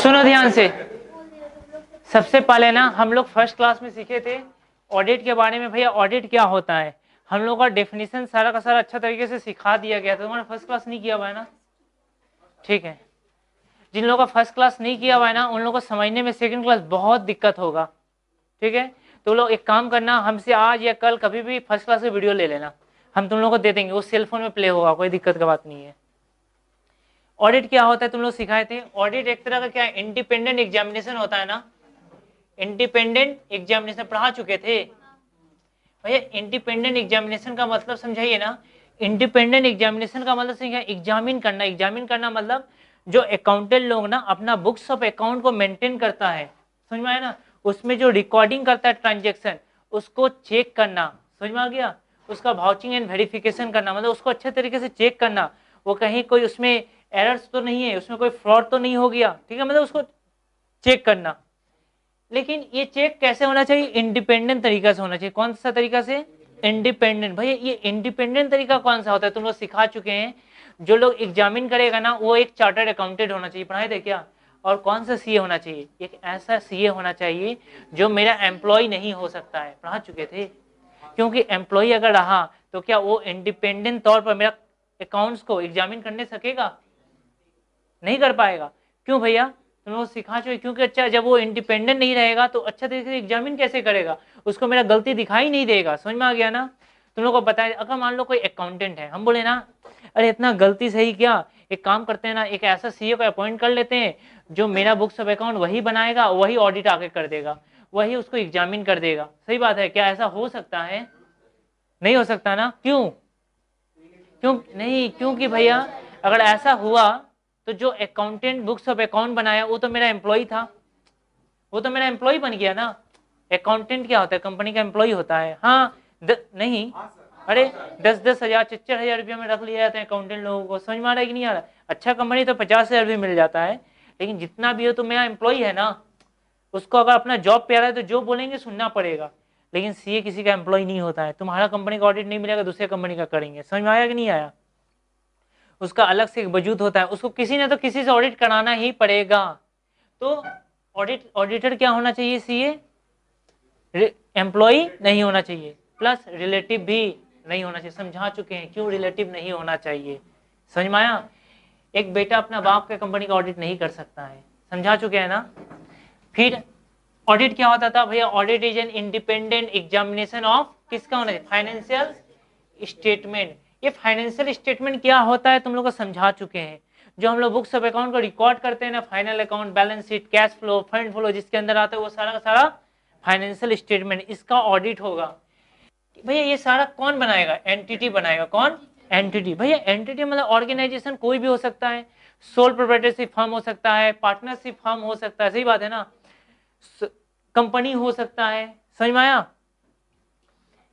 सुनो ध्यान से। सबसे पहले ना हम लोग फर्स्ट क्लास में सीखे थे ऑडिट के बारे में। भैया ऑडिट क्या होता है हम लोग का डेफिनेशन सारा का सारा अच्छा तरीके से सिखा दिया गया था। तुम्हारा फर्स्ट क्लास नहीं किया हुआ है ना? ठीक है, जिन लोगों का फर्स्ट क्लास नहीं किया हुआ है ना उन लोगों को समझने में सेकंड क्लास बहुत दिक्कत होगा। ठीक है, तो लोग एक काम करना, हमसे आज या कल कभी भी फर्स्ट क्लास की वीडियो ले लेना, हम तुम लोगों को दे देंगे, वो सेल फोन में प्ले होगा, कोई दिक्कत की बात नहीं है। ऑडिट क्या होता है तुम लोग सिखाए थे। ऑडिट एक तरह का क्या है, इंडिपेंडेंट एग्जामिनेशन होता है ना। इंडिपेंडेंट एग्जामिनेशन पढ़ा चुके थे भैया। इंडिपेंडेंट एग्जामिनेशन का मतलब समझाइए ना। इंडिपेंडेंट एग्जामिनेशन का मतलब समझिए, एग्जामिन करना। एग्जामिन करना मतलब जो अकाउंटेंट लोग ना अपना बुक्स ऑफ अकाउंट को मेंटेन करता है, समझ में आया ना, उसमें जो रिकॉर्डिंग करता है ट्रांजेक्शन उसको चेक करना, समझ में आ गया। उसका वाउचिंग एंड वेरिफिकेशन करना मतलब उसको अच्छे तरीके से चेक करना, वो कहीं कोई उसमें एरर्स तो नहीं है, उसमें कोई फ्रॉड तो नहीं हो गया, ठीक है, मतलब उसको चेक करना। लेकिन ये चेक कैसे होना चाहिए, इंडिपेंडेंट तरीका से होना चाहिए। कौन सा तरीका से, इंडिपेंडेंट। भैया ये इंडिपेंडेंट तरीका कौन सा होता है तुम लोग सिखा चुके हैं। जो लोग एग्जामिन करेगा ना वो एक चार्टर्ड अकाउंटेंट होना चाहिए, पढ़ाए थे क्या। और कौन सा सीए होना चाहिए, एक ऐसा सीए होना चाहिए जो मेरा एम्प्लॉय नहीं हो सकता है, पढ़ा चुके थे। क्योंकि एम्प्लॉय अगर रहा तो क्या वो इंडिपेंडेंट तौर पर मेरा अकाउंट्स को एग्जामिन करने सकेगा, नहीं कर पाएगा। क्यों भैया, तुम लोग सिखा चुके, क्योंकि अच्छा जब वो इंडिपेंडेंट नहीं रहेगा तो अच्छा तरीके से एग्जामिन कैसे करेगा, उसको मेरा गलती दिखाई नहीं देगा। समझ में आ गया ना। तुम लोग को बताया, अगर मान लो कोई अकाउंटेंट है, हम बोले ना अरे इतना गलती सही क्या, एक काम करते हैं ना, एक ऐसा सीए को अपॉइंट कर लेते हैं जो मेरा बुक्स ऑफ अकाउंट वही बनाएगा, वही ऑडिट आके कर देगा, वही उसको एग्जामिन कर देगा। सही बात है, क्या ऐसा हो सकता है? नहीं हो सकता ना। क्यों, क्यों नहीं, क्योंकि भैया अगर ऐसा हुआ तो जो अकाउंटेंट बुक्स ऑफ अकाउंट बनाया वो तो मेरा एम्प्लॉय था, वो तो मेरा एम्प्लॉय बन गया ना। अकाउंटेंट क्या होता है, कंपनी का एम्प्लॉय होता है। हाँ नहीं, अरे 10-10 हजार 4-4 हजार रुपया में रख लिया जाता है अकाउंटेंट लोगों को। समझ में आ रहा है कि नहीं आ रहा? अच्छा कंपनी तो 50 हजार भी मिल जाता है, लेकिन जितना भी हो तो मेरा एम्प्लॉय है ना, उसको अगर अपना जॉब पे आ रहा है तो जो बोलेंगे सुनना पड़ेगा। लेकिन सीए किसी का एम्प्लॉय नहीं होता है, तुम्हारा कंपनी का ऑडिट नहीं मिलेगा, दूसरे कंपनी का करेंगे। समझ में आया कि नहीं आया? उसका अलग से एक वजूद होता है, उसको किसी ने तो किसी से ऑडिट कराना ही पड़ेगा। तो ऑडिटर क्या होना चाहिए, सीए एम्प्लॉय नहीं होना चाहिए, प्लस रिलेटिव भी नहीं होना चाहिए। समझा चुके हैं क्यों रिलेटिव नहीं होना चाहिए, समझ में आया। एक बेटा अपना बाप के कंपनी का ऑडिट नहीं कर सकता है, समझा चुके हैं ना। फिर ऑडिट क्या होता था भैया, audit is an independent examination of किसका होना चाहिए, फाइनेंशियल स्टेटमेंट। ये फाइनेंशियल स्टेटमेंट क्या होता है तुम लोग को समझा चुके हैं। जो हम लोग बुक्स ऑफ अकाउंट को रिकॉर्ड करते हैं ना, final account, balance sheet, cash flow, fund flow जिसके अंदर आता है वो सारा का सारा फाइनेंशियल स्टेटमेंट, इसका ऑडिट होगा। भैया ये सारा कौन बनाएगा, एंटिटी बनाएगा। कौन, एंटिटी। भैया एंटिटी मतलब ऑर्गेनाइजेशन कोई भी हो सकता है, सोल प्रोप्राइटरशिप फर्म हो सकता है, पार्टनरशिप फर्म हो सकता है, सही बात है ना, कंपनी हो सकता है। समझ में आया।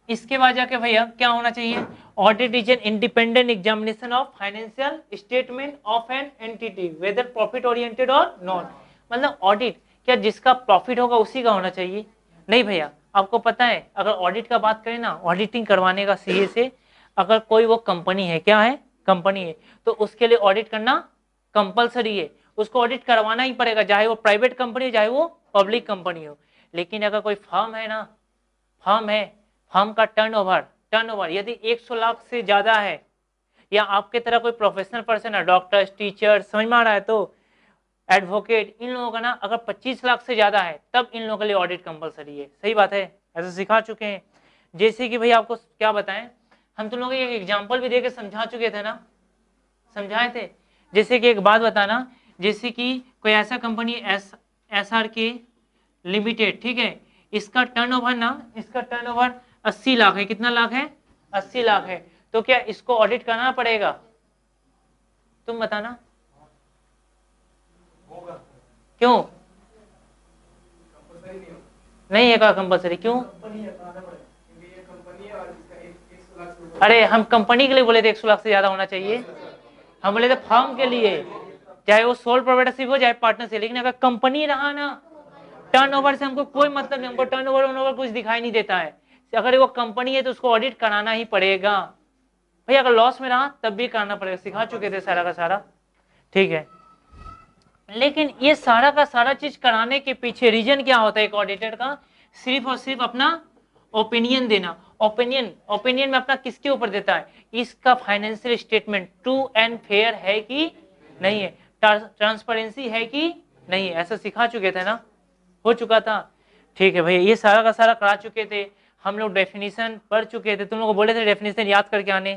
इसके बाद जाके भैया क्या होना चाहिए, audit is an independent examination of financial statement of an entity weather profit oriented और नॉट। मतलब ऑडिट क्या जिसका प्रॉफिट होगा उसी का होना चाहिए, नहीं भैया। आपको पता है अगर ऑडिट का बात करें ना, ऑडिटिंग करवाने का सीए से, अगर कोई वो कंपनी है, क्या है, कंपनी है, तो उसके लिए ऑडिट करना कंपलसरी है, उसको ऑडिट करवाना ही पड़ेगा, चाहे वो प्राइवेट कंपनी हो चाहे वो पब्लिक कंपनी हो। लेकिन अगर कोई फर्म है ना, फर्म है, फर्म का टर्नओवर यदि 100 लाख से ज्यादा है, या आपके तरह कोई प्रोफेशनल पर्सन है, डॉक्टर्स, टीचर, समझ में आ रहा है, तो एडवोकेट, इन लोगों का ना अगर 25 लाख से ज्यादा है तब इन लोगों के लिए ऑडिट कंपलसरी है। सही बात है, ऐसा सिखा चुके हैं। जैसे कि भाई आपको क्या बताएं, हम तुम लोगों को एक एग्जाम्पल भी देके समझा चुके थे ना, समझाए थे। जैसे कि एक बात बताना, जैसे कि कोई ऐसा कंपनी SRK लिमिटेड, ठीक है, इसका टर्नओवर ना, इसका टर्नओवर 80 लाख है। कितना लाख है, 80 लाख है। तो क्या इसको ऑडिट करना पड़ेगा, तुम बताना। क्यों नहीं है, कंपलसरी क्यों? अरे हम कंपनी के लिए बोले थे 100 लाख से ज्यादा होना चाहिए, हम बोले थे फर्म के लिए, चाहे वो सोल प्रोप्राइटरशिप हो चाहे पार्टनरशिप। लेकिन अगर कंपनी रहा ना, टर्नओवर से हमको कोई मतलब नहीं, हमको टर्नओवर कुछ दिखाई नहीं देता है। अगर वो कंपनी है तो उसको ऑडिट कराना ही पड़ेगा। भैया अगर लॉस में रहा तब भी कराना पड़ेगा, सिखा चुके थे सारा का सारा, ठीक है। लेकिन ये सारा का सारा चीज कराने के पीछे रीजन क्या होता है एक ऑडिटर का? सिर्फ और सिर्फ अपना ओपिनियन देना। ओपिनियन ओपिनियन में अपना किसके ऊपर देता है? इसका financial statement true and fair है कि नहीं है, ट्रांसपेरेंसी है कि नहीं है, ऐसा सिखा चुके थे ना, हो चुका था। ठीक है भैया, ये सारा का सारा करा चुके थे हम लोग, डेफिनेशन पढ़ चुके थे। तुम लोग को बोले थे डेफिनेशन याद करके आने,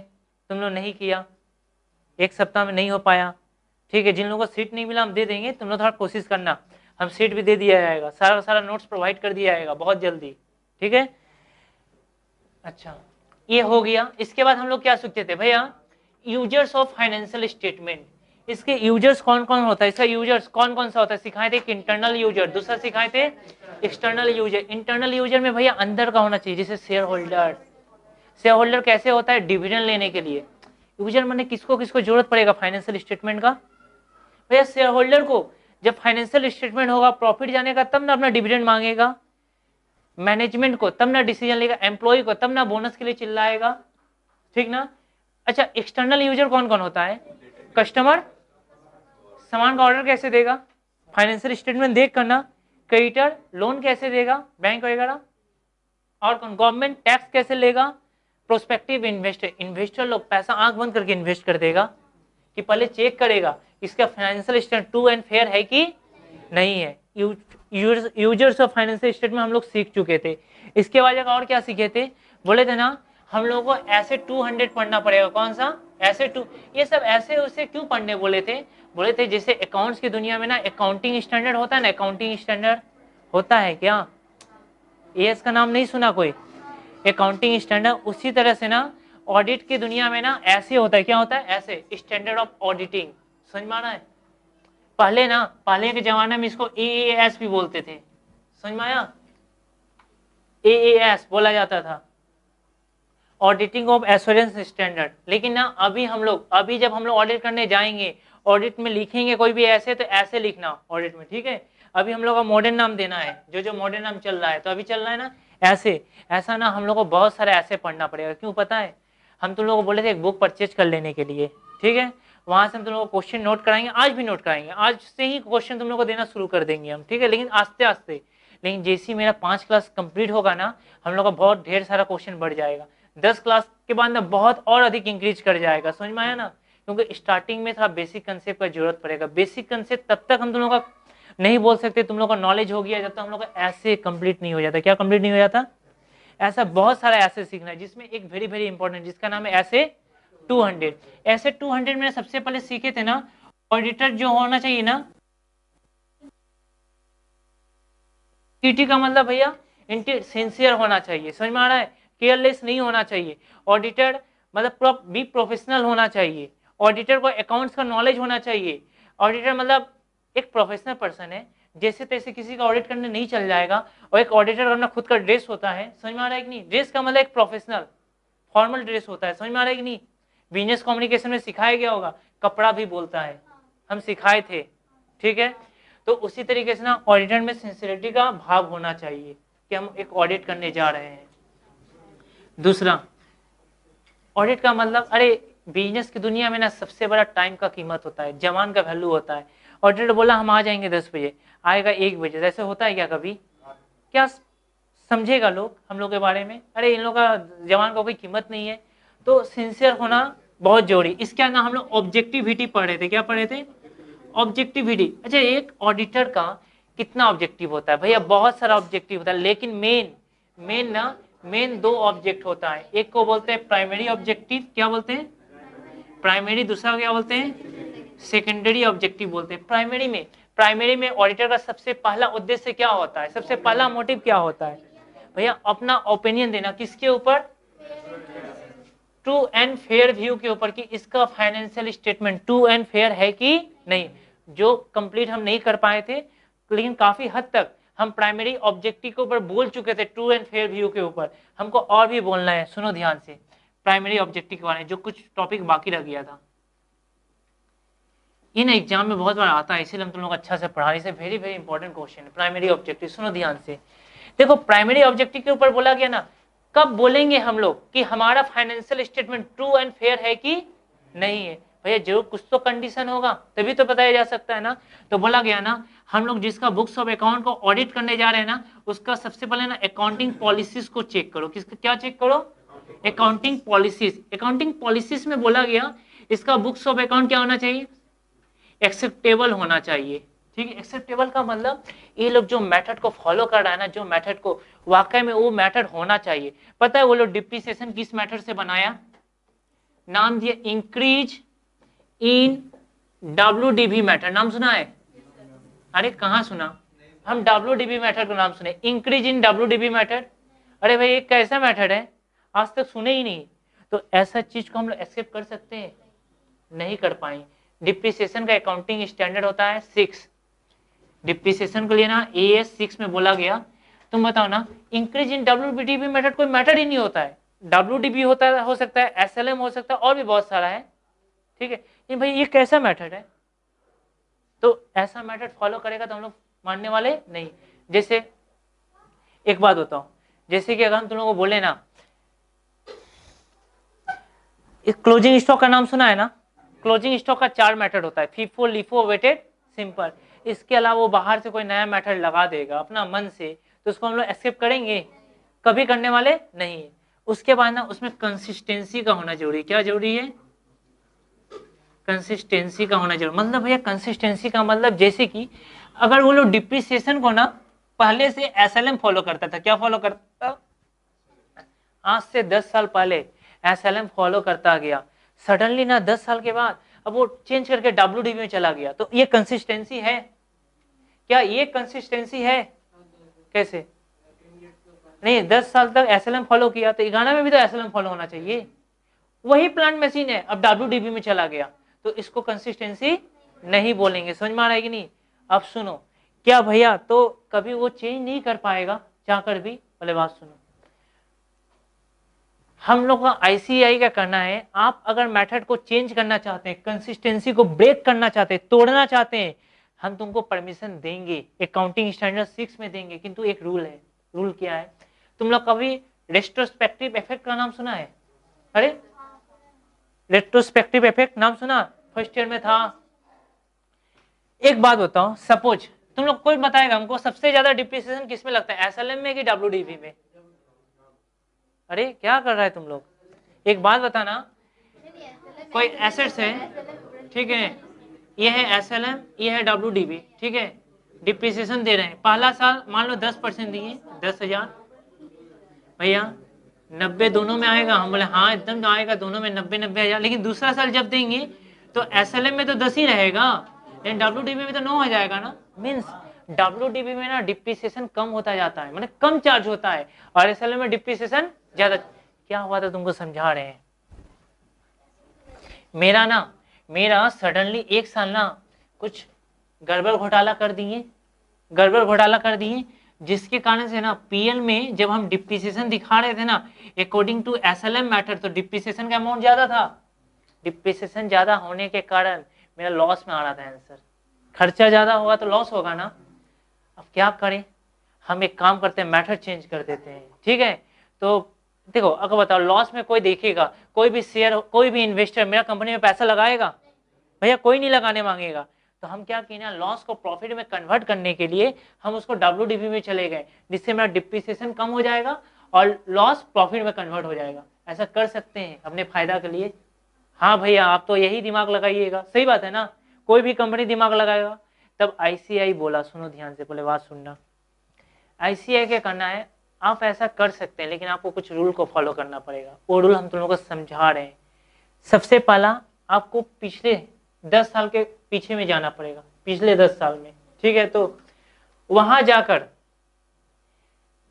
तुम लोग नहीं किया, एक सप्ताह में नहीं हो पाया। ठीक है, जिन लोगों को सीट नहीं मिला हम दे देंगे, तुम लोग थोड़ा कोशिश करना, हम सीट भी दे दिया जाएगा, सारा का सारा नोट्स प्रोवाइड कर दिया जाएगा बहुत जल्दी। ठीक है, अच्छा ये हो गया। इसके बाद हम लोग क्या सीखते थे भैया? Users of financial statement. इसके यूजर्स कौन कौन होता है, इसका यूजर्स कौन कौन सा होता है सिखाए थे। इंटरनल यूजर, दूसरा सिखाए थे एक्सटर्नल यूजर। इंटरनल यूजर में भैया अंदर का होना चाहिए, जैसे शेयर होल्डर। शेयर होल्डर कैसे होता है? डिविडेंड लेने के लिए। यूजर माने किसको किसको जरूरत पड़ेगा फाइनेंशियल स्टेटमेंट का? भैया शेयर होल्डर को। जब फाइनेंशियल स्टेटमेंट होगा, प्रॉफिट जानेगा, तब ना अपना डिविडेंड मांगेगा। मैनेजमेंट को तब ना डिसीजन लेगा, एम्प्लॉय को तब ना बोनस के लिए चिल्लाएगा। ठीक ना? अच्छा, एक्सटर्नल यूजर कौन कौन होता है? कस्टमर सामान का ऑर्डर कैसे देगा, फाइनेंशियल स्टेटमेंट देख करना। क्रेडिटर लोन कैसे देगा, बैंक वगैरह। और कौन? गवर्नमेंट टैक्स कैसे लेगा। प्रोस्पेक्टिव इन्वेस्टर, इन्वेस्टर लोग पैसा आंख बंद करके इन्वेस्ट कर देगा, कि पहले चेक करेगा इसका financial statement true and fair है कि नहीं है। यूजर्स ऑफ फाइनेंशियल स्टेटमेंट हम लोग सीख चुके थे। इसके बाद और क्या सीखे थे? बोले थे ना हम लोगों को ऐसे 200 पढ़ना पड़ेगा। कौन सा? ऐसे टू। ये सब ऐसे उसे क्यों पढ़ने बोले थे? बोले थे जैसे अकाउंट्स की दुनिया में ना अकाउंटिंग स्टैंडर्ड होता है ना, अकाउंटिंग स्टैंडर्ड होता है क्या? एएस का नाम नहीं सुना कोई? अकाउंटिंग स्टैंडर्ड, उसी तरह से ना ऑडिट की दुनिया में ना ऐसे होता है। क्या होता है? ऐसे स्टैंडर्ड ऑफ ऑडिटिंग। समझ में आ रहा है? पहले ना, पहले के जमाने में इसको एएएस भी बोलते थे। समझ में आया? एएएस बोला जाता था, ऑडिटिंग ऑफ एश्योरेंस स्टैंडर्ड। लेकिन ना अभी हम लोग, अभी जब हम लोग ऑडिट करने जाएंगे, ऑडिट में लिखेंगे कोई भी ऐसे, तो ऐसे लिखना ऑडिट में। ठीक है, अभी हम लोग का मॉडर्न नाम देना है, जो जो मॉडर्न नाम चल रहा है, तो अभी चल रहा है ना ऐसे। ऐसा ना हम लोग को बहुत सारे ऐसे पढ़ना पड़ेगा। क्यों पता है? हम तुम लोगों को बोले थे एक बुक परचेज कर लेने के लिए। ठीक है, वहां से हम तुम लोग को क्वेश्चन नोट कराएंगे, आज भी नोट कराएंगे, आज से ही क्वेश्चन तुम लोग को देना शुरू कर देंगे हम। ठीक है, लेकिन आस्ते आस्ते। लेकिन जैसे ही मेरा 5 क्लास कंप्लीट होगा ना, हम लोग का बहुत ढेर सारा क्वेश्चन बढ़ जाएगा। 10 क्लास के बाद ना बहुत और अधिक इंक्रीज कर जाएगा। समझ में आया ना? क्योंकि स्टार्टिंग में थोड़ा बेसिक कंसेप्ट का जरूरत पड़ेगा। बेसिक कंसेप्ट तब तक हम तुम लोग का नहीं बोल सकते, तुम लोग का नॉलेज हो गया, जब तक हम लोग का ऐसे कंप्लीट नहीं हो जाता। क्या कंप्लीट नहीं हो जाता? ऐसा बहुत सारा ऐसे सीखना है, जिसमें एक वेरी वेरी इंपॉर्टेंट, जिसका नाम है ऐसे 200। ऐसे 200 में सबसे पहले सीखे थे ना, ऑडिटर जो होना चाहिए ना, टीटी का मतलब भैया सिंसियर होना चाहिए। समझ में आ रहा है? केयरलेस नहीं होना चाहिए। ऑडिटर मतलब बी प्रोफेशनल होना चाहिए। ऑडिटर को अकाउंट्स का नॉलेज होना चाहिए। ऑडिटर मतलब एक प्रोफेशनल पर्सन है, जैसे तैसे किसी का ऑडिट करने नहीं चल जाएगा। और एक ऑडिटर का अपना खुद का ड्रेस होता है। समझ में आ रहा है कि नहीं? ड्रेस का मतलब एक प्रोफेशनल फॉर्मल ड्रेस होता है। समझ में आ रहा है कि नहीं? बिजनेस कम्युनिकेशन में सिखाया गया होगा, कपड़ा भी बोलता है, हम सिखाए थे। ठीक है, तो उसी तरीके से ना ऑडिटर में सिंसियरिटी का भाव होना चाहिए कि हम एक ऑडिट करने जा रहे हैं। दूसरा, ऑडिट का मतलब, अरे बिजनेस की दुनिया में ना सबसे बड़ा टाइम का कीमत होता है, जवान का वैल्यू होता है। ऑडिटर बोला हम आ जाएंगे 10 बजे, आएगा 1 बजे, ऐसे होता है क्या कभी? क्या समझेगा लोग हम लोग के बारे में? अरे इन लोग का जवान का कोई कीमत नहीं है। तो सिंसियर होना बहुत जरूरी। इसके अंदर हम लोग ऑब्जेक्टिविटी पढ़ रहे थे। क्या पढ़ रहे थे? ऑब्जेक्टिविटी। अच्छा, एक ऑडिटर का कितना ऑब्जेक्टिव होता है भैया? बहुत सारा ऑब्जेक्टिव होता है, लेकिन मेन 2 ऑब्जेक्ट होता है। एक को बोलते हैं प्राइमरी ऑब्जेक्टिव। क्या बोलते हैं? प्राइमरी। दूसरा क्या बोलते हैं? सेकेंडरी ऑब्जेक्टिव बोलते हैं। प्राइमरी में ऑडिटर का सबसे पहला उद्देश्य क्या होता है? सबसे पहला मोटिव क्या होता है भैया? अपना ओपिनियन देना। किसके ऊपर? ट्रू एंड फेयर व्यू के ऊपर, कि इसका financial statement true and fair है कि नहीं। जो कंप्लीट हम नहीं कर पाए थे, लेकिन काफी हद तक हम प्राइमरी ऑब्जेक्टिव के ऊपर बोल चुके थे, ट्रू एंड फेयर व्यू के ऊपर। हमको और भी बोलना है, सुनो ध्यान से, प्राइमरी ऑब्जेक्टिव के बारे में, जो कुछ टॉपिक बाकी रह गया था। इन एग्जाम में बहुत बार आता है, इसीलिए हम तुम लोग अच्छा से पढ़ा। इसे वेरी वेरी इंपॉर्टेंट क्वेश्चन है, प्राइमरी ऑब्जेक्टिव। सुनो ध्यान से, देखो प्राइमरी ऑब्जेक्टिव के ऊपर बोला गया ना, कब बोलेंगे हम लोग कि हमारा financial statement true and fair है कि नहीं है? भैया जरूर कुछ तो कंडीशन होगा तभी तो बताया जा सकता है ना। तो बोला गया ना हम लोग जिसका बुक्स ऑफ अकाउंट को ऑडिट करने जा रहे हैं ना, उसका सबसे पहले ना अकाउंटिंग पॉलिसीज को चेक करो। किसका क्या चेक करो? Accounting policies. अकाउंटिंग पॉलिसीज में बोला गया इसका बुक्स ऑफ अकाउंट क्या होना चाहिए? एक्सेप्टेबल होना चाहिए। ठीक है, एक्सेप्टेबल का मतलब ये लोग जो मेथड को फॉलो कर रहा है ना, जो मेथड को वाकई में वो मेथड होना चाहिए। पता है वो लोग डिप्रिसिएशन किस मेथड से बनाया? नाम दिया इंक्रीज इन WDV मेथड। नाम सुना है? अरे कहाँ सुना? हम WDV मेथड को नाम सुने, इंक्रीज इन WDV मेथड। अरे भाई ये कैसा मेथड है, आज तक सुने ही नहीं। तो ऐसा चीज को हम लोग एक्सेप्ट कर सकते हैं? नहीं कर पाए। डिप्रिसिएशन का अकाउंटिंग स्टैंडर्ड होता है 6। डिप्रिसिएशन के लिए ना AS 6 में बोला गया, तुम बताओ ना, इंक्रीज इन WDV मेथड कोई मेथड ही नहीं होता है। WDV होता है, हो सकता है SLM हो सकता है, और भी बहुत सारा है। ठीक है, ये भाई ये कैसा मेथड है? तो ऐसा मेथड फॉलो करेगा तो हम लोग मानने वाले नहीं। जैसे एक बात बताओ, जैसे कि अगर हम तुम लोगों को बोले ना, क्लोजिंग स्टॉक का नाम सुना है ना? क्लोजिंग स्टॉक का 4 मेथड होता है, फीफो, लिफो, वेटेड, सिंपल। इसके अलावा वो बाहर से कोई नया मेथड लगा देगा अपना मन से, तो उसको हम लोग एक्सेप्ट करेंगे? कभी करने वाले नहीं। उसके बाद ना उसमें कंसिस्टेंसी का होना जरूरी। क्या जरूरी है? कंसिस्टेंसी का होना जरूरी। मतलब भैया कंसिस्टेंसी का मतलब जैसे कि अगर वो लोग डिप्रिसिएशन को ना पहले से SLM फॉलो करता था, क्या फॉलो करता था? आज से 10 साल पहले SLM फॉलो करता गया, सडनली ना 10 साल के बाद अब वो चेंज करके WDV में चला गया, तो ये कंसिस्टेंसी है? क्या ये कंसिस्टेंसी है? कैसे नहीं? 10 साल तक SLM फॉलो किया तो गाना में भी तो SLM फॉलो होना चाहिए। वही प्लांट मशीन है, अब WDV में चला गया, तो इसको कंसिस्टेंसी नहीं बोलेंगे। समझ में आ रहा है कि नहीं? अब सुनो, क्या भैया तो कभी वो चेंज नहीं कर पाएगा चाहकर भी? पहले बात सुनो, हम लोग का ICAI का करना है, आप अगर मेथड को चेंज करना चाहते हैं, कंसिस्टेंसी को ब्रेक करना चाहते हैं, तोड़ना चाहते हैं, हम तुमको परमिशन देंगे, अकाउंटिंग स्टैंडर्ड 6 में देंगे। किंतु एक रूल है। रूल क्या है? तुम लोग कभी रेट्रोस्पेक्टिव इफेक्ट का नाम सुना है? अरे रेट्रोस्पेक्टिव इफेक्ट नाम सुना? फर्स्ट ईयर में था। एक बात बताओ, सपोज तुम लोग, कोई बताएगा हमको सबसे ज्यादा डिप्रिसिएशन किस में लगता है, SLM में कि WDV में? अरे क्या कर रहा है तुम लोग? एक बात बताना, कोई एसेट्स है, ठीक है, ये है SLM, ये है WDV, ठीक है, डिप्रिसिएशन दे रहे हैं। पहला साल मान लो 10% दिए, 10,000। भैया 90 दोनों में आएगा? हम बोले हाँ एकदम आएगा, दोनों में 90,000। लेकिन दूसरा साल जब देंगे तो SLM में तो 10 ही रहेगा, लेकिन WDV में तो 9 हो जाएगा ना। मीन्स WDV में ना डिप्रिसिएशन कम होता जाता है, मतलब कम चार्ज होता है, और SLM में डिप्रिसिएशन ज्यादा। क्या हुआ था तुमको समझा रहे हैं। मेरा सडनली एक साल ना कुछ गड़बड़ घोटाला कर दिए, जिसके कारण से ना PL में जब हम डिप्रिसिएशन दिखा रहे थे ना अकॉर्डिंग टू SLM मैथड, तो डिप्रिसिएशन का अमाउंट ज्यादा था। डिप्रिसिएशन ज्यादा होने के कारण मेरा लॉस में आ रहा था आंसर। खर्चा ज्यादा होगा तो लॉस होगा ना। अब क्या करें, हम एक काम करते हैं, मेथड चेंज कर देते हैं। ठीक है, तो देखो अगर बताओ लॉस में कोई देखेगा, कोई भी शेयर, कोई भी इन्वेस्टर मेरा कंपनी में पैसा लगाएगा? भैया कोई नहीं लगाने मांगेगा। तो हम क्या किए ना, लॉस को प्रॉफिट में कन्वर्ट करने के लिए हम उसको WDV में चले गए, जिससे मेरा डिप्रिसिएशन कम हो जाएगा और लॉस प्रॉफिट में कन्वर्ट हो जाएगा। ऐसा कर सकते हैं अपने फायदा के लिए। हाँ भैया आप तो यही दिमाग लगाइएगा, सही बात है ना, कोई भी कंपनी दिमाग लगाएगा। तब ICAI बोला, सुनो ध्यान से, पहले बात सुनना। ICAI क्या करना है, आप ऐसा कर सकते हैं लेकिन आपको कुछ रूल को फॉलो करना पड़ेगा। वो रूल हम तुम लोगों को समझा रहे हैं। सबसे पहला, आपको पिछले 10 साल के पीछे में जाना पड़ेगा, पिछले 10 साल में। ठीक है, तो वहां जाकर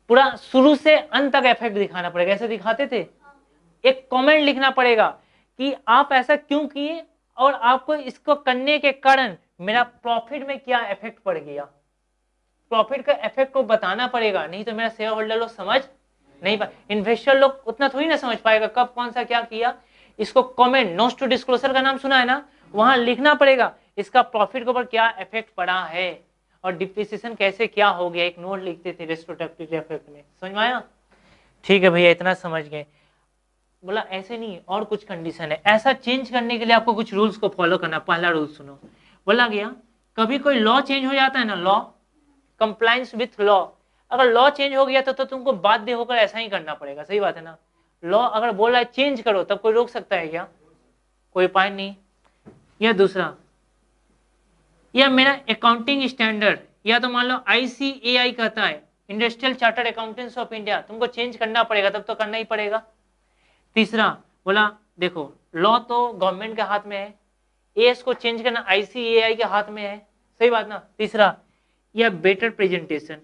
पूरा शुरू से अंत तक इफेक्ट दिखाना पड़ेगा। ऐसे दिखाते थे, एक कमेंट लिखना पड़ेगा कि आप ऐसा क्यों किए और आपको इसको करने के कारण मेरा प्रॉफिट में क्या इफेक्ट पड़ गया। प्रॉफिट का इफेक्ट को बताना पड़ेगा, नहीं तो मेरा शेयर होल्डर लोग समझ नहीं पाए, इन्वेस्टर लोग उतना थोड़ी ना समझ पाएगा कब कौन सा क्या किया। इसको कमेंट, नोट्स टू डिस्क्लोजर का नाम सुना है ना, वहां लिखना पड़ेगा इसका प्रॉफिट के ऊपर क्या इफेक्ट पड़ा है और डिप्रिसिएशन कैसे क्या हो गया। एक नोट लिखते थे रेट्रोस्पेक्टिव इफेक्ट में। समझ में आया? ठीक है भैया, इतना समझ गए। बोला ऐसे नहीं और कुछ कंडीशन है। ऐसा चेंज करने के लिए आपको कुछ रूल्स को फॉलो करना। पहला रूल सुनो, बोला गया कभी कोई लॉ चेंज हो जाता है ना, लॉ कंप्लायंस विथ लॉ, अगर लॉ चेंज हो गया तो तुमको बाध्य होकर ऐसा ही करना पड़ेगा, सही बात है ना। लॉ अगर बोल रहा है चेंज करो तब कोई रोक सकता है क्या? कोई उपाय नहीं। या दूसरा, या मेरा अकाउंटिंग स्टैंडर्ड, या तो मान लो ICAI कहता है industrial chartered accountants of India, तुमको चेंज करना पड़ेगा, तब तो करना ही पड़ेगा। तीसरा बोला देखो लॉ तो गवर्नमेंट के हाथ में है, एस को चेंज करना ICAI के हाथ में है, सही बात ना। तीसरा, या बेटर प्रेजेंटेशन,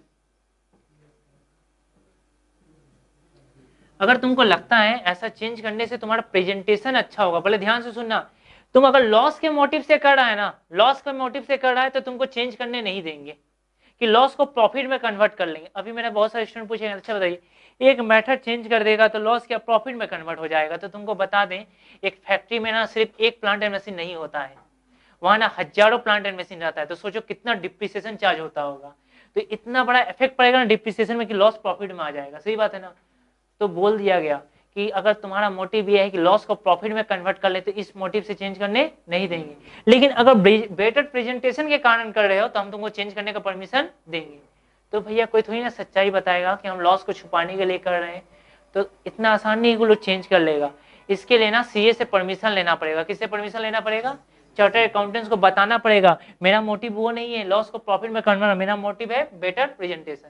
अगर तुमको लगता है ऐसा चेंज करने से तुम्हारा प्रेजेंटेशन अच्छा होगा, भले ध्यान से सुनना, तुम अगर लॉस के मोटिव से कर रहा है ना, लॉस के मोटिव से कर रहा है तो तुमको चेंज करने नहीं देंगे, कि लॉस को प्रॉफिट में कन्वर्ट कर लेंगे। अभी मेरा बहुत सारे स्टूडेंट पूछेंगे अच्छा बताइए एक मेथड चेंज कर देगा तो लॉस क्या प्रॉफिट में कन्वर्ट हो जाएगा? तो तुमको बता दें एक फैक्ट्री में ना सिर्फ एक प्लांट एंड मशीन नहीं होता है, वहां ना हजारों प्लांट एंड मशीन रहता है, तो सोचो कितना डिप्रिसिएशन चार्ज होता होगा, तो इतना बड़ा इफेक्ट पड़ेगा ना डिप्रिसिएशन में कि लॉस प्रॉफिट में आ जाएगा, सही बात है ना। तो बोल दिया गया कि अगर तुम्हारा मोटिव ये है कि लॉस को प्रॉफिट में कन्वर्ट कर ले तो इस मोटिव से चेंज करने नहीं देंगे, लेकिन अगर बेटर प्रेजेंटेशन के कारण कर रहे हो तो हम तुमको चेंज करने का परमिशन देंगे। तो भैया कोई थोड़ी ना सच्चाई बताएगा कि हम लॉस को छुपाने के लिए कर रहे हैं, तो इतना आसान नहीं है कि लोग चेंज कर लेगा। इसके लिए ना CA से परमिशन लेना पड़ेगा। किससे परमिशन लेना पड़ेगा? चार्टर्ड अकाउंटेंट्स को बताना पड़ेगा मेरा मोटिव वो नहीं है लॉस को प्रॉफिट में कन्वर्ट, मेरा मोटिव है बेटर प्रेजेंटेशन।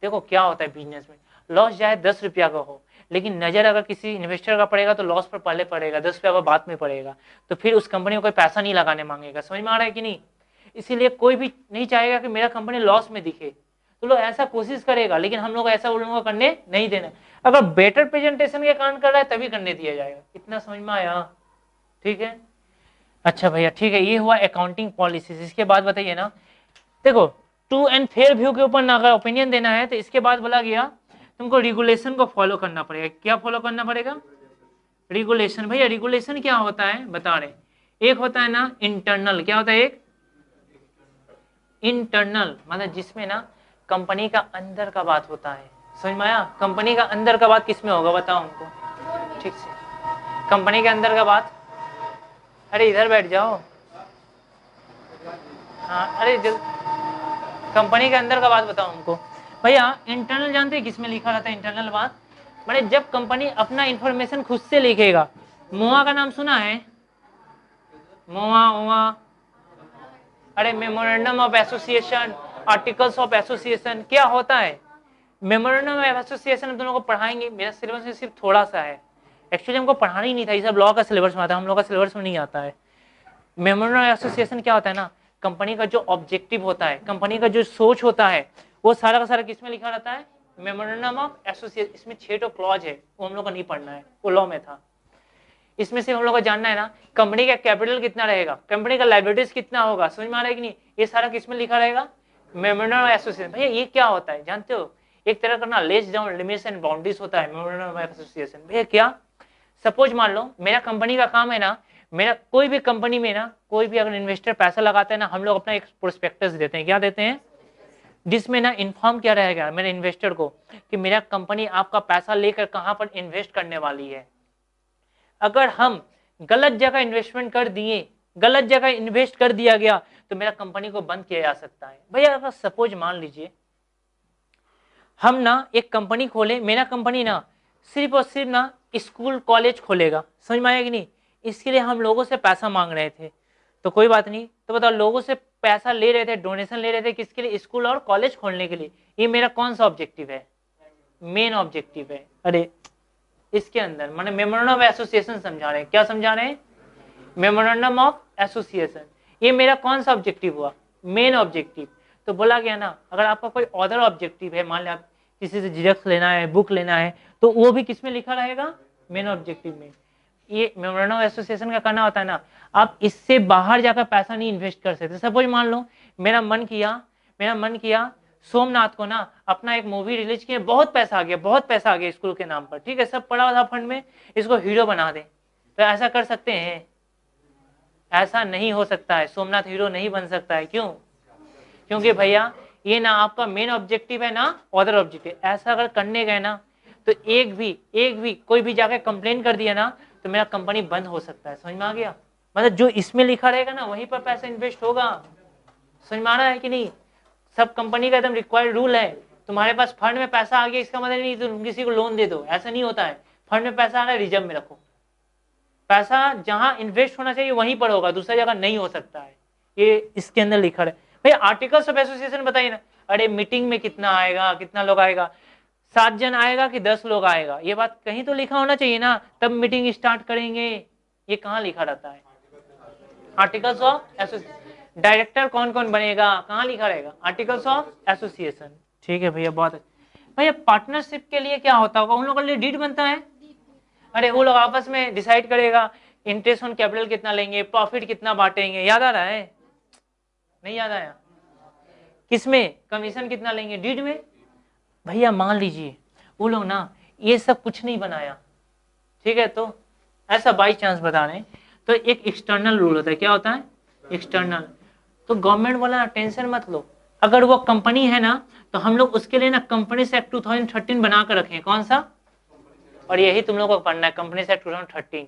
देखो क्या होता है बिजनेस में, लॉस चाहे 10 रुपया का हो, लेकिन नजर अगर किसी इन्वेस्टर का पड़ेगा तो लॉस पर पहले पड़ेगा, 10 रुपया बाद में पड़ेगा, तो फिर उस कंपनी को कोई पैसा नहीं लगाने मांगेगा। समझ में आ रहा है कि नहीं? इसीलिए कोई भी नहीं चाहेगा कि मेरा कंपनी लॉस में दिखे, तो लोग ऐसा कोशिश करेगा, लेकिन हम लोग ऐसा उन लोगों को करने नहीं देना। अगर बेटर प्रेजेंटेशन के कारण कर रहा है तभी करने दिया जाएगा। इतना समझ में आया? ठीक है, अच्छा भैया ठीक है, ये हुआ अकाउंटिंग पॉलिसीज। इसके बाद बताइए ना, देखो ट्रू एंड फेयर व्यू के ऊपर ना अगर ओपिनियन देना है तो इसके बाद बोला गया तुमको रेगुलेशन को फॉलो करना पड़ेगा। क्या फॉलो करना पड़ेगा? रेगुलेशन। भैया रेगुलेशन क्या होता है बता रहे, एक होता है ना इंटरनल, क्या होता है? एक इंटरनल मतलब जिसमें ना कंपनी का अंदर का बात होता है। समझ में आया? कंपनी का अंदर का बात किसमें होगा बताओ हमको ठीक से। कंपनी के अंदर का बात, अरे इधर बैठ जाओ, हाँ अरे कंपनी के अंदर का बात बताओ हमको। भैया इंटरनल जानते हैं किसमें लिखा रहता है? इंटरनल बात मैंने जब कंपनी अपना इंफॉर्मेशन खुद से लिखेगा। मोआ का नाम सुना है? मोआ ओआ, अरे memorandum of association, articles of association, क्या होता है? मेमोरेंडम ऑफ एसोसिएशन हम दोनों को पढ़ाएंगे, मेरा सिलेबस में सिर्फ थोड़ा सा है, एक्चुअली हमको पढ़ाना ही नहीं था, ये सब लॉ का सिलेबस में आता है, हम लोग का सिलेबस में नहीं आता है। मेमोरेंडम ऑफ एसोसिएशन क्या होता है ना, कंपनी का जो ऑब्जेक्टिव होता है, कंपनी का जो सोच होता है, वो सारा का सारा किसमें लिखा रहता है? Memorandum of association. इसमें 6 क्लॉज है, वो हम लोग को नहीं पढ़ना है, वो लॉ में था। इसमें से हम लोग को जानना है ना कंपनी का कैपिटल कितना रहेगा, कंपनी का लायबिलिटीज कितना होगा, समझ में आ रहा है कि नहीं? ये सारा किसमें लिखा रहेगा? Memorandum of association. भैया ये क्या होता है जानते हो? एक तरह का ना less down limits and boundaries होता है मेमोरेंडम ऑफ एसोसिएशन। भैया क्या, सपोज मान लो मेरा कंपनी का काम है ना, मेरा कोई भी कंपनी में ना कोई भी अगर इन्वेस्टर पैसा लगाता है ना, हम लोग अपना एक प्रोस्पेक्टस देते हैं। क्या देते हैं? जिसमें ना इन्फॉर्म किया रहेगा मेरे इन्वेस्टर को कि मेरा कंपनी आपका पैसा लेकर कहां पर इन्वेस्ट करने वाली है। अगर हम गलत जगह इन्वेस्टमेंट कर दिए, गलत जगह इन्वेस्ट कर दिया गया तो मेरा कंपनी को बंद किया जा सकता है। भैया अगर सपोज मान लीजिए हम ना एक कंपनी खोले, मेरा कंपनी ना सिर्फ और सिर्फ ना स्कूल कॉलेज खोलेगा, समझ में आया कि नहीं? इसके लिए हम लोगों से पैसा मांग रहे थे, तो कोई बात नहीं, तो बताओ लोगों से पैसा ले रहे थे, डोनेशन ले रहे थे किसके लिए? स्कूल और कॉलेज खोलने के लिए। ये मेरा कौन सा ऑब्जेक्टिव है? मेन ऑब्जेक्टिव है। अरे इसके अंदर मैंने मेमोरेंडम ऑफ एसोसिएशन समझा रहे हैं। क्या समझा रहे हैं? Memorandum of association. ये मेरा कौन सा ऑब्जेक्टिव हुआ? Main objective. तो बोला गया ना अगर आपका कोई अदर ऑब्जेक्टिव है, मान लिया आप किसी से जेरॉक्स लेना है, बुक लेना है, तो वो भी किसमें लिखा रहेगा? मेन ऑब्जेक्टिव में। ये मेमोरेंडम ऑफ एसोसिएशन का करना होता है ना, आप इससे बाहर जाकर पैसा नहीं इन्वेस्ट कर सकते। सपोज मान लो मेरा मन किया सोमनाथ को ना अपना एक मूवी रिलीज किया, बहुत पैसा आ गया, बहुत पैसा आ गया स्कूल के नाम पर, ठीक है, सब पड़ा था फंड में, इसको हीरो बना दे, तो ऐसा कर सकते हैं? ऐसा नहीं हो सकता है, सोमनाथ हीरो नहीं बन सकता है। क्यों? क्योंकि भैया ये ना आपका मेन ऑब्जेक्टिव है ना अदर ऑब्जेक्टिव। ऐसा अगर करने गए ना तो एक भी कोई भी जाकर कंप्लेन कर दिया ना तो मेरा कंपनी बंद हो सकता है। समझ में आ गया? मतलब जो इसमें लिखा रहेगा ना वहीं पर पैसा इन्वेस्ट होगा। समझ में आ रहा है कि नहीं? सब कंपनी का एकदम रिक्वायर्ड रूल है। तुम्हारे पास फंड में पैसा आ गया इसका मतलब नहीं तुम किसी को लोन दे दो, ऐसा नहीं होता है। फंड में पैसा आ रहा है रिजर्व में रखो। पैसा जहां इन्वेस्ट होना चाहिए वहीं पर होगा, दूसरी जगह नहीं हो सकता है। ये इसके अंदर लिखा है। भाई आर्टिकल्स ऑफ एसोसिएशन बताइए ना। अरे मीटिंग में कितना आएगा, कितना लोग आएगा, 7 जन आएगा कि 10 लोग आएगा, ये बात कहीं तो लिखा होना चाहिए ना, तब मीटिंग स्टार्ट करेंगे। ये कहाँ लिखा रहता है? Articles of association. डायरेक्टर कौन कौन बनेगा कहाँ लिखा रहेगा? Articles of association. ठीक है भैया, बहुत अच्छा। भैया पार्टनरशिप के लिए क्या होता होगा? उन लोगों के लिए डीड बनता है। अरे वो लोग आपस में डिसाइड करेगा इंटरेस्ट ऑन कैपिटल कितना लेंगे, प्रॉफिट कितना बांटेंगे। याद आ रहा है? नहीं याद आया? किसमें? कमीशन कितना लेंगे, डीड में। भैया मान लीजिए वो लोग ना ये सब कुछ नहीं बनाया, ठीक है, तो ऐसा बाई चांस बता रहे हैं, तो एक एक्सटर्नल रूल होता है। क्या होता है? एक्सटर्नल। तो गवर्नमेंट वाला टेंशन मत लो, अगर वो कंपनी है ना तो हम लोग उसके लिए ना कंपनीज एक्ट 2013 बना कर रखे हैं। कौन सा? और यही तुम लोगों को पढ़ना है, कंपनीज एक्ट 2013।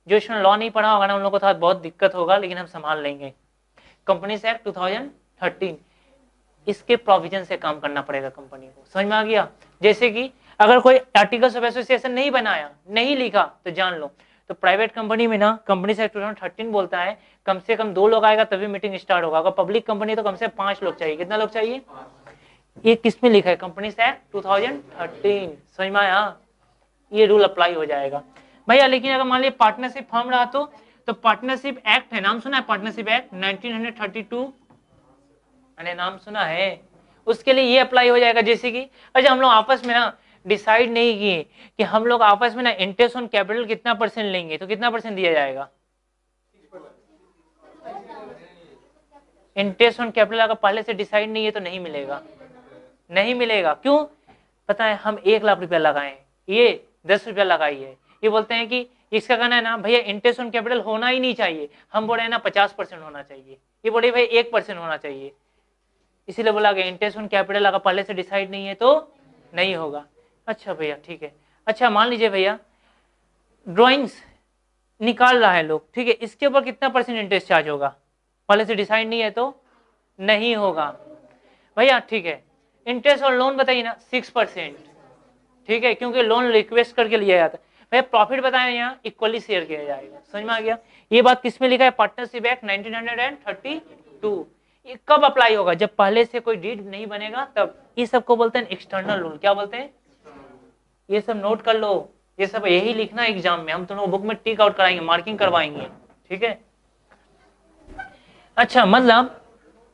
जो इसमें लॉ नहीं पढ़ा होगा ना उन लोगों को थोड़ा बहुत दिक्कत होगा, लेकिन हम संभाल लेंगे। कंपनीज एक्ट 2013, इसके प्रोविजन से काम करना पड़ेगा कंपनी को। समझ में आ गया? जैसे कि अगर कोई आर्टिकल्स ऑफ एसोसिएशन नहीं बनाया, नहीं लिखा, तो जान लो तो प्राइवेट कंपनी में ना कंपनी एक्ट 2013 बोलता है कम से कम 2 लोग आएगा तभी मीटिंग स्टार्ट होगा। अगर पब्लिक कंपनी तो कम से कम 5 लोग चाहिए। कितना लोग चाहिए? ये किसमें लिखा है? Company act 2013। समझ में आया? ये रूल अप्लाई हो जाएगा भैया। लेकिन अगर मान लीजिए पार्टनरशिप फॉर्म रहा तो पार्टनरशिप एक्ट है, नाम सुना है? पार्टनरशिप एक्ट 1932, मैंने नाम सुना है। उसके लिए ये अप्लाई हो जाएगा। जैसे कि अच्छा हम लोग आपस में ना डिसाइड नहीं किए कि हम लोग आपस में ना इंटरेस्ट ऑन कैपिटल कितना % लेंगे, तो कितना % दिया जाएगा? इंटरेस्ट ऑन कैपिटल अगर पहले से डिसाइड नहीं है तो नहीं मिलेगा। नहीं मिलेगा। क्यों? पता है, हम 1 लाख रुपया लगाए, ये 10 रुपया लगाई है। ये बोलते हैं कि इसका कहना है ना भैया इंटरेस्ट ऑन कैपिटल होना ही नहीं चाहिए। हम बोले ना 50% होना चाहिए। ये बोले भाई 1% होना चाहिए। इसीलिए बोला गया इंटरेस्ट ऑन कैपिटल अगर पहले से डिसाइड नहीं है तो नहीं होगा। अच्छा भैया ठीक है। अच्छा मान लीजिए भैया ड्राइंग्स निकाल रहा है लोग, ठीक है, इसके ऊपर कितना % इंटरेस्ट चार्ज होगा? पहले से डिसाइड नहीं है तो नहीं होगा भैया। ठीक है, इंटरेस्ट और लोन बताइए ना 6%, ठीक है, क्योंकि लोन रिक्वेस्ट करके लिया जाता है। भैया प्रॉफिट बताया यहाँ इक्वली शेयर किया जाएगा। समझ में आ गया? ये बात किसमें लिखा है? Partnership act 1932। ये कब अप्लाई होगा? जब पहले से कोई डीड नहीं बनेगा तब। ये सबको बोलते हैं एक्सटर्नल रूल। क्या बोलते हैं? ये सब नोट कर लो, ये सब यही लिखना एग्जाम में। हम तुम बुक में टिक आउट कराएंगे, मार्किंग करवाएंगे, ठीक है। अच्छा मतलब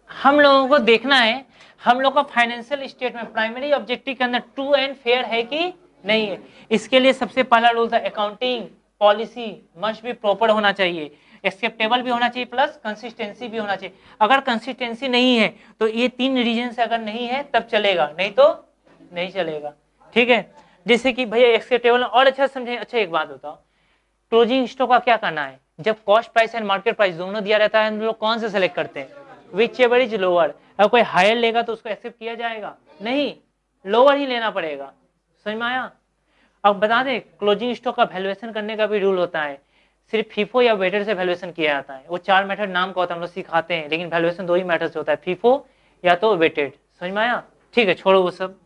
हम लोगों को देखना है हम लोग का फाइनेंशियल स्टेटमेंट प्राइमरी ऑब्जेक्टिव के अंदर ट्रू एंड फेयर है कि नहीं है। इसके लिए सबसे पहला रूल था अकाउंटिंग पॉलिसी मस्ट भी प्रॉपर होना चाहिए, एक्सेप्टेबल भी होना चाहिए, प्लस कंसिस्टेंसी भी होना चाहिए। अगर कंसिस्टेंसी नहीं है तो ये 3 रीजन से अगर नहीं है तब चलेगा, नहीं तो नहीं चलेगा, ठीक है। जैसे कि भैया एक्सेप्टेबल और अच्छा समझे। अच्छा एक बात बताओ, क्लोजिंग स्टॉक का क्या करना है? जब cost price and market price दोनों दिया रहता है हम लोग कौन से सेलेक्ट करते हैं? Which ever is lower. अगर कोई हायर लेगा तो उसको एक्सेप्ट किया जाएगा? नहीं, लोअर ही लेना पड़ेगा। समझ में आया? अब बता दें क्लोजिंग स्टॉक का वैल्यूएशन करने का भी रूल होता है। सिर्फ फीफो या वेटेड से वैल्यूएशन किया जाता है। वो 4 मेथड नाम का होता है, हम लोग सिखाते हैं, लेकिन वैल्यूएशन 2 ही मेथड से होता है, फीफो या तो वेटेड। समझ में आया? ठीक है, छोड़ो वो सब।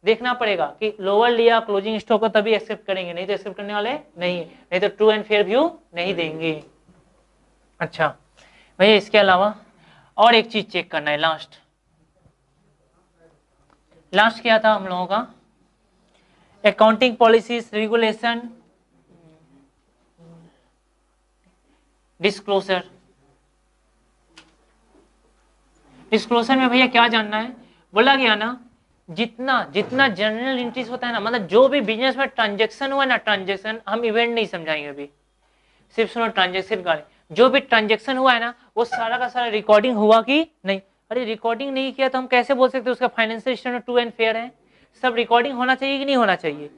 देखना पड़ेगा कि लोअर लिया क्लोजिंग स्टॉक को तभी एक्सेप्ट करेंगे, नहीं तो एक्सेप्ट करने वाले नहीं तो ट्रू एंड फेयर व्यू नहीं देंगे। अच्छा भैया इसके अलावा और एक चीज चेक करना है। लास्ट क्या था हम लोगों का? Accounting policies regulation disclosure. Disclosure में भैया क्या जानना है? बोला गया ना जितना जनरल एंट्रीज होता है ना, मतलब जो भी बिजनेस में ट्रांजेक्शन हुआ ना, ट्रांजेक्शन हम इवेंट नहीं समझाएंगे अभी, सिर्फ सुनो ट्रांजेक्शन का। जो भी ट्रांजेक्शन हुआ है ना वो सारा का सारा रिकॉर्डिंग हुआ कि नहीं? अरे रिकॉर्डिंग नहीं किया तो हम कैसे बोल सकते उसका financial statement true and fair है? सब रिकॉर्डिंग होना चाहिए कि नहीं होना चाहिए?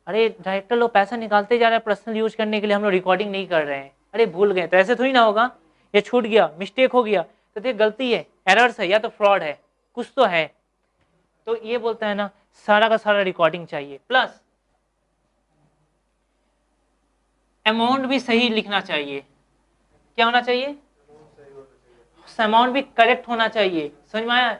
अरे डायरेक्टर लोग पैसा निकालते जा रहे हैं पर्सनल यूज करने के लिए, हम लोग रिकॉर्डिंग नहीं कर रहे हैं। अरे भूल गए तो ऐसे थोड़ी ना होगा, ये छूट गया, मिस्टेक हो गया तो देख गलती है, एरर्स है या तो फ्रॉड है, कुछ तो है। तो ये बोलता है ना सारा का सारा रिकॉर्डिंग चाहिए, प्लस अमाउंट भी सही लिखना चाहिए। क्या होना चाहिए? अमाउंट भी करेक्ट होना चाहिए। समझ में आया?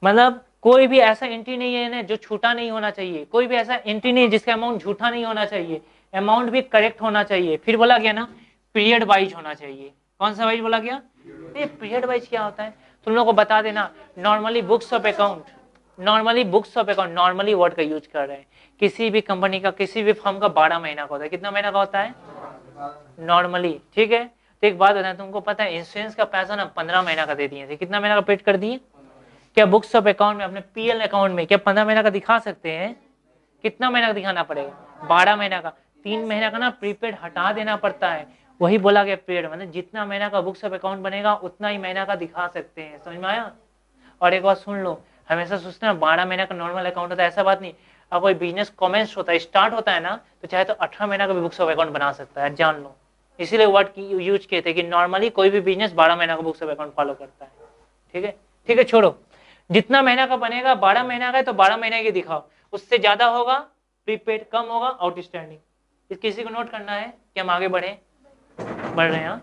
मतलब कोई भी ऐसा एंट्री नहीं है ना जो छूटा नहीं होना चाहिए, कोई भी ऐसा एंट्री नहीं जिसका अमाउंट झूठा नहीं होना चाहिए, अमाउंट भी करेक्ट होना चाहिए। फिर बोला गया ना पीरियड वाइज होना चाहिए। कौन सा वाइज बोला गया? ये पीरियड वाइज क्या होता है तुम लोगों को बता देना। Normally books of account, normally books of account, normally word का यूज कर रहे हैं। किसी भी कंपनी का, किसी भी फर्म का 12 महीना का होता है। कितना महीना का होता है? नॉर्मली। ठीक है, तो एक बात बताएं, तुमको पता है इंश्योरेंस का पैसा ना 15 महीना का दे दिए थे। कितना महीना का पेड कर दिए? क्या बुक्स ऑफ अकाउंट में, अपने पीएल अकाउंट में क्या 15 महीना का दिखा सकते हैं? कितना महीना का दिखाना पड़ेगा? 12 महीना का। 3 महीना का ना प्रीपेड हटा देना पड़ता है। वही बोला गया पीरियड, मतलब जितना महीना का बुक्स ऑफ अकाउंट बनेगा उतना ही महीना का दिखा सकते हैं। समझ में आया? और एक बात सुन लो, हमेशा सोचते हैं 12 महीना का नॉर्मल अकाउंट होता है, ऐसा बात नहीं। अब कोई बिजनेस कमेंस होता है, स्टार्ट होता है ना, तो चाहे तो 18 महीना का भी बुक्स ऑफ अकाउंट बना सकता है, जान लो। इसीलिए वर्ड की यूज किए थे कि नॉर्मली कोई भी बिजनेस 12 महीना का बुक्स ऑफ अकाउंट फॉलो करता है। ठीक है, ठीक है, छोड़ो। जितना महीना का बनेगा 12 महीना का है तो 12 महीने की दिखाओ, उससे ज्यादा होगा प्रीपेड, कम होगा आउटस्टैंडिंग। किसी को नोट करना है कि हम आगे बढ़े? बढ़ रहे हैं।